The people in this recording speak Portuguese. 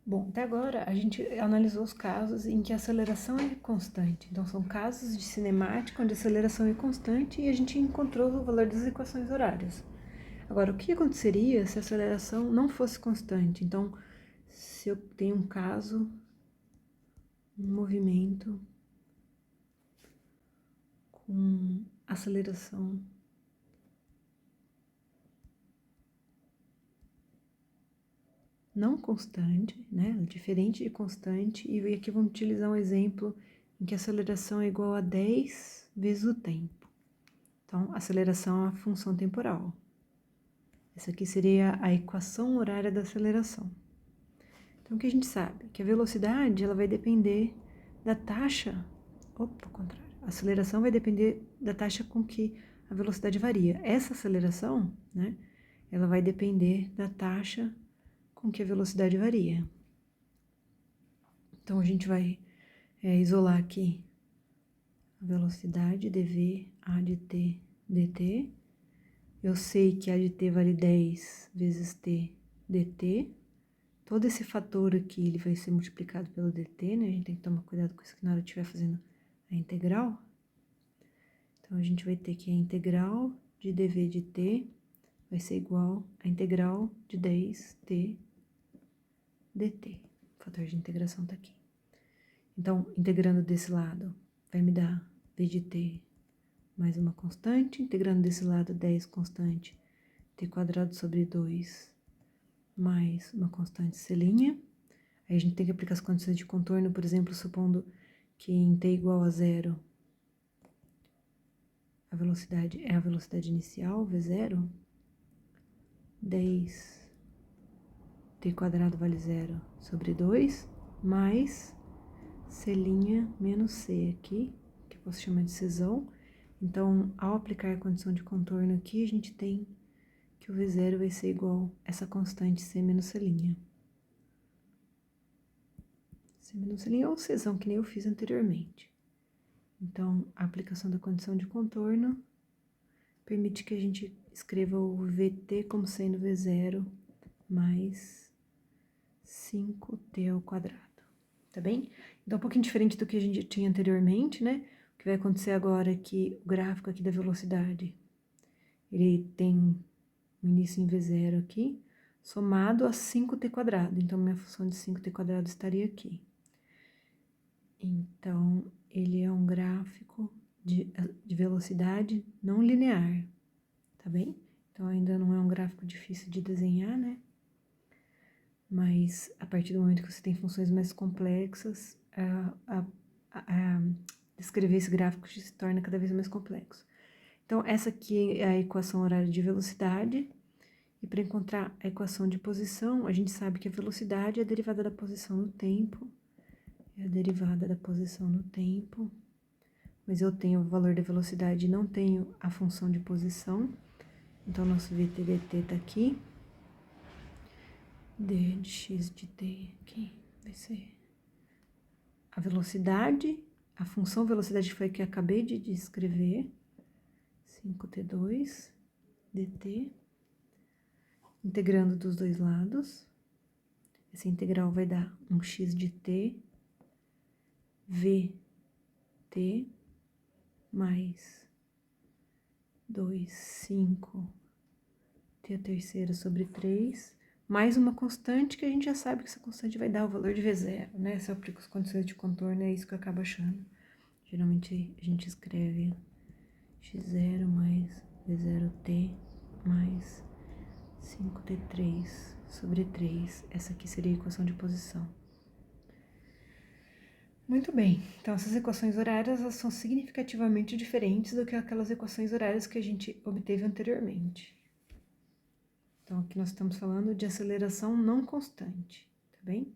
Bom, até agora a gente analisou os casos em que a aceleração é constante. Então, são casos de cinemática onde a aceleração é constante e a gente encontrou o valor das equações horárias. Agora, o que aconteceria se a aceleração não fosse constante? Então, se eu tenho um caso, um movimento com aceleração não constante, né? Diferente de constante, e aqui vamos utilizar um exemplo em que a aceleração é igual a 10 vezes o tempo. Então, aceleração é uma função temporal. Essa aqui seria a equação horária da aceleração. Então, o que a gente sabe? Que a velocidade ela vai depender da taxa. Opa, ao contrário. A aceleração vai depender da taxa com que a velocidade varia. Essa aceleração, né? Ela vai depender da taxa com que a velocidade varia. Então, a gente vai isolar aqui a velocidade dv a de t dt. Eu sei que a de t vale 10 vezes t dt. Todo esse fator aqui, ele vai ser multiplicado pelo dt, né? A gente tem que tomar cuidado com isso aqui na hora que estiver fazendo a integral. Então, a gente vai ter que a integral de dv de t vai ser igual à integral de 10t dt. O fator de integração está aqui. Então, integrando desse lado, vai me dar v de t mais uma constante. Integrando desse lado, 10 constante, t quadrado sobre 2 mais uma constante c'. Aí a gente tem que aplicar as condições de contorno, por exemplo, supondo que em t igual a 0, a velocidade é a velocidade inicial, v0, 10 t quadrado vale 0 sobre 2, mais c' menos c aqui, que eu posso chamar de czão. Então, ao aplicar a condição de contorno aqui, a gente tem que o v0 vai ser igual a essa constante c menos c'. C menos c' ou czão, que nem eu fiz anteriormente. Então, a aplicação da condição de contorno permite que a gente escreva o vt como sendo v0 mais 5t ao quadrado, tá bem? Então, um pouquinho diferente do que a gente tinha anteriormente, né? O que vai acontecer agora é que o gráfico aqui da velocidade, ele tem o início em v0 aqui, somado a 5t quadrado. Então, minha função de 5t quadrado estaria aqui. Então, ele é um gráfico de velocidade não linear, tá bem? Então, ainda não é um gráfico difícil de desenhar, né? Mas, a partir do momento que você tem funções mais complexas, descrever esse gráfico se torna cada vez mais complexo. Então, essa aqui é a equação horária de velocidade. E para encontrar a equação de posição, a gente sabe que a velocidade é a derivada da posição no tempo. É a derivada da posição no tempo. Mas eu tenho o valor da velocidade e não tenho a função de posição. Então, nosso vt dt está aqui. d de x de t aqui vai ser a velocidade. A função velocidade foi a que eu acabei de descrever. 5t2 dt. Integrando dos dois lados. Essa integral vai dar um x de t, vt, mais 2, 5, t a terceira sobre 3, mais uma constante que a gente já sabe que essa constante vai dar o valor de v0, né? Se eu aplico as condições de contorno, é isso que eu acabo achando. Geralmente a gente escreve x0 mais v0t mais 5t3 sobre 3. Essa aqui seria a equação de posição. Muito bem, então essas equações horárias elas são significativamente diferentes do que aquelas equações horárias que a gente obteve anteriormente. Então, aqui nós estamos falando de aceleração não constante, tá bem?